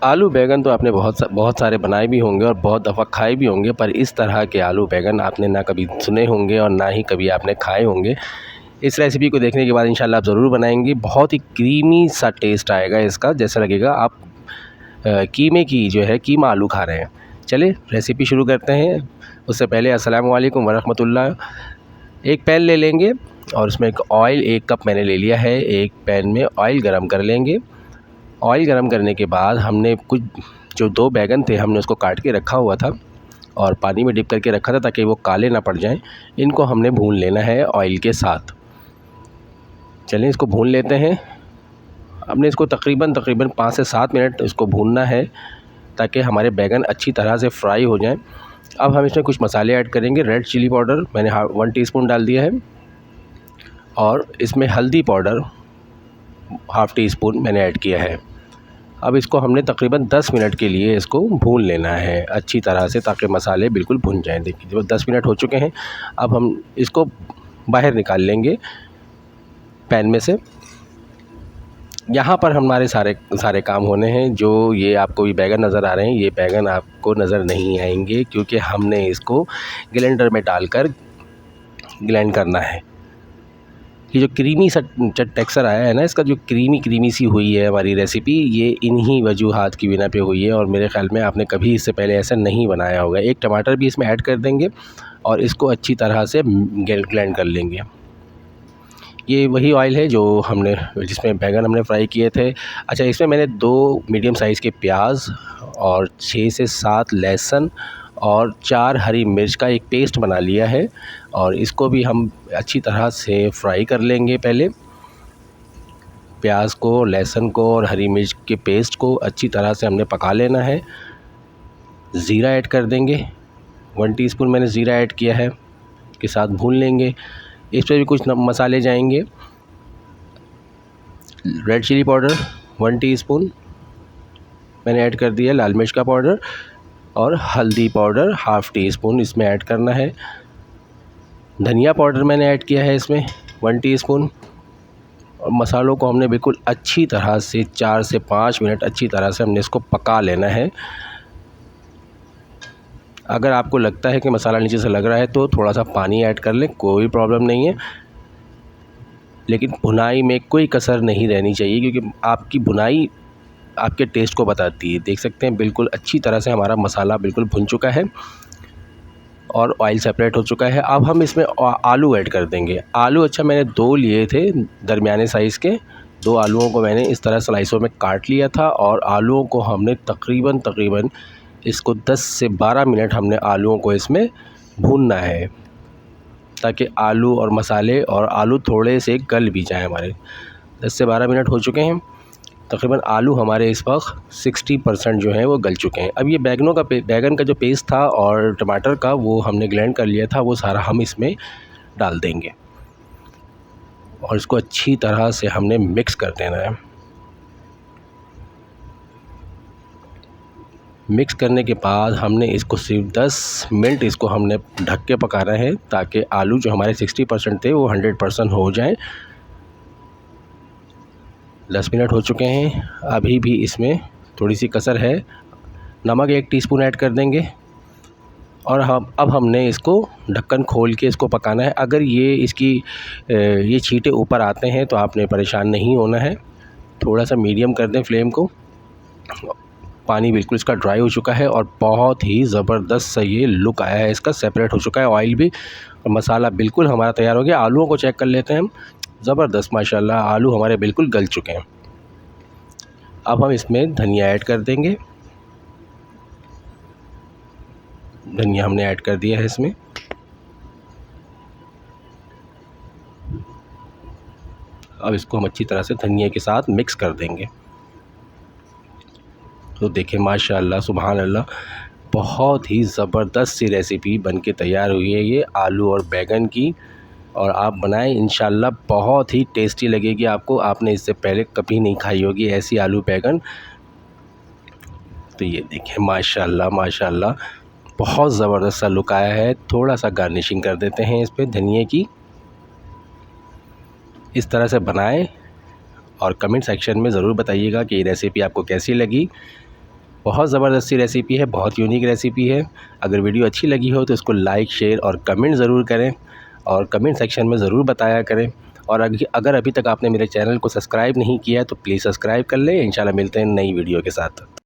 आलू बैंगन तो आपने बहुत सारे बनाए भी होंगे और बहुत दफ़ा खाए भी होंगे, पर इस तरह के आलू बैंगन आपने ना कभी सुने होंगे और ना ही कभी आपने खाए होंगे। इस रेसिपी को देखने के बाद इंशाल्लाह आप ज़रूर बनाएंगे। बहुत ही क्रीमी सा टेस्ट आएगा इसका, जैसा लगेगा आप कीमे की जो है कीमा आलू खा रहे हैं। चलिए रेसिपी शुरू करते हैं। उससे पहले अस्सलाम वालेकुम वरहमतुल्लाह। एक पैन ले लेंगे और उसमें एक ऑयल 1 कप मैंने ले लिया है। एक पैन में ऑयल गरम कर लेंगे। ऑयल गरम करने के बाद हमने कुछ जो 2 बैंगन थे हमने उसको काट के रखा हुआ था और पानी में डिप करके रखा था ताकि वो काले ना पड़ जाएं। इनको हमने भून लेना है ऑयल के साथ। चलिए इसको भून लेते हैं। हमने इसको तकरीबन 5 से 7 मिनट इसको भूनना है ताकि हमारे बैंगन अच्छी तरह से फ्राई हो जाएं। अब हम इसमें कुछ मसाले ऐड करेंगे। रेड चिली पाउडर मैंने 1 टीस्पून डाल दिया है और इसमें हल्दी पाउडर ½ टीस्पून मैंने ऐड किया है। अब इसको हमने तकरीबन 10 मिनट के लिए इसको भून लेना है अच्छी तरह से ताकि मसाले बिल्कुल भुन जाएं। देखिए जब 10 मिनट हो चुके हैं, अब हम इसको बाहर निकाल लेंगे पैन में से। यहाँ पर हमारे सारे काम होने हैं। जो ये आपको ये बैंगन नज़र आ रहे हैं, ये बैंगन आपको नज़र नहीं आएंगे क्योंकि हमने इसको ग्राइंडर में डालकर ग्राइंड करना है। ये जो क्रीमी सा टेक्सचर आया है ना, इसका जो क्रीमी सी हुई है हमारी रेसिपी, ये इन्हीं वजूहात की बिना पे हुई है और मेरे ख़्याल में आपने कभी इससे पहले ऐसा नहीं बनाया होगा। एक टमाटर भी इसमें ऐड कर देंगे और इसको अच्छी तरह से ग्राइंड कर लेंगे। ये वही ऑयल है जो हमने जिसमें बैंगन हमने फ्राई किए थे। अच्छा, इसमें मैंने 2 मीडियम साइज़ के प्याज और 6 से 7 लहसुन और 4 हरी मिर्च का एक पेस्ट बना लिया है और इसको भी हम अच्छी तरह से फ्राई कर लेंगे। पहले प्याज को, लहसुन को और हरी मिर्च के पेस्ट को अच्छी तरह से हमने पका लेना है। ज़ीरा ऐड कर देंगे। 1 टीस्पून मैंने ज़ीरा ऐड किया है, के साथ भून लेंगे। इस पर भी कुछ मसाले जाएंगे। रेड चिली पाउडर 1 टीस्पून मैंने ऐड कर दिया, लाल मिर्च का पाउडर और हल्दी पाउडर ½ टीस्पून इसमें ऐड करना है। धनिया पाउडर मैंने ऐड किया है इसमें 1 टीस्पून। और मसालों को हमने बिल्कुल अच्छी तरह से 4 से 5 मिनट अच्छी तरह से हमने इसको पका लेना है। अगर आपको लगता है कि मसाला नीचे से लग रहा है तो थोड़ा सा पानी ऐड कर लें, कोई प्रॉब्लम नहीं है। लेकिन भुनाई में कोई कसर नहीं रहनी चाहिए क्योंकि आपकी भुनाई आपके टेस्ट को बताती है। देख सकते हैं बिल्कुल अच्छी तरह से हमारा मसाला बिल्कुल भुन चुका है और ऑयल सेपरेट हो चुका है। अब हम इसमें आलू ऐड कर देंगे। आलू अच्छा मैंने 2 लिए थे दरमियाने साइज़ के। 2 आलूओं को मैंने इस तरह स्लाइसों में काट लिया था और आलूओं को हमने तकरीबन इसको 10 से 12 मिनट हमने आलूओं को इसमें भूनना है ताकि आलू और मसाले और आलू थोड़े से गल भी जाएँ हमारे। 10 से 12 मिनट हो चुके हैं। तकरीबन आलू हमारे इस वक्त 60% जो है वो गल चुके हैं। अब ये बैंगन का जो पेस्ट था और टमाटर का वो हमने ग्राइंड कर लिया था, वो सारा हम इसमें डाल देंगे और इसको अच्छी तरह से हमने मिक्स कर देना है। मिक्स करने के बाद हमने इसको सिर्फ 10 मिनट इसको हमने ढक के पकाना है ताकि आलू जो हमारे 60% थे वो 100% हो जाएं। 10 मिनट हो चुके हैं। अभी भी इसमें थोड़ी सी कसर है। नमक 1 टीस्पून ऐड कर देंगे और अब हमने इसको ढक्कन खोल के इसको पकाना है। अगर ये छींटे ऊपर आते हैं तो आपने परेशान नहीं होना है। थोड़ा सा मीडियम कर दें फ्लेम को। पानी बिल्कुल इसका ड्राई हो चुका है और बहुत ही ज़बरदस्त सा ये लुक आया है, इसका सेपरेट हो चुका है ऑयल भी और मसाला बिल्कुल हमारा तैयार हो गया। आलूओं को चेक कर लेते हैं हम। ज़बरदस्त माशाल्लाह आलू हमारे बिल्कुल गल चुके हैं। अब हम इसमें धनिया ऐड कर देंगे। धनिया हमने ऐड कर दिया है इसमें। अब इसको हम अच्छी तरह से धनिया के साथ मिक्स कर देंगे। तो देखिए माशाल्लाह सुभान अल्लाह, बहुत ही ज़बरदस्त सी रेसिपी बनके तैयार हुई है ये आलू और बैंगन की। और आप बनाएं इंशाल्लाह बहुत ही टेस्टी लगेगी आपको। आपने इससे पहले कभी नहीं खाई होगी ऐसी आलू बैंगन। तो ये देखिए माशाल्लाह माशाल्लाह बहुत ज़बरदस्त सा लुक आया है। थोड़ा सा गार्निशिंग कर देते हैं इस पर धनिए की। इस तरह से बनाएं और कमेंट सेक्शन में ज़रूर बताइएगा कि ये रेसिपी आपको कैसी लगी। बहुत ज़बरदस्ती रेसिपी है, बहुत यूनिक रेसिपी है। अगर वीडियो अच्छी लगी हो तो इसको लाइक, शेयर और कमेंट ज़रूर करें और कमेंट सेक्शन में ज़रूर बताया करें। और अगर अभी तक आपने मेरे चैनल को सब्सक्राइब नहीं किया है तो प्लीज़ सब्सक्राइब कर लें। इंशाल्लाह मिलते हैं नई वीडियो के साथ।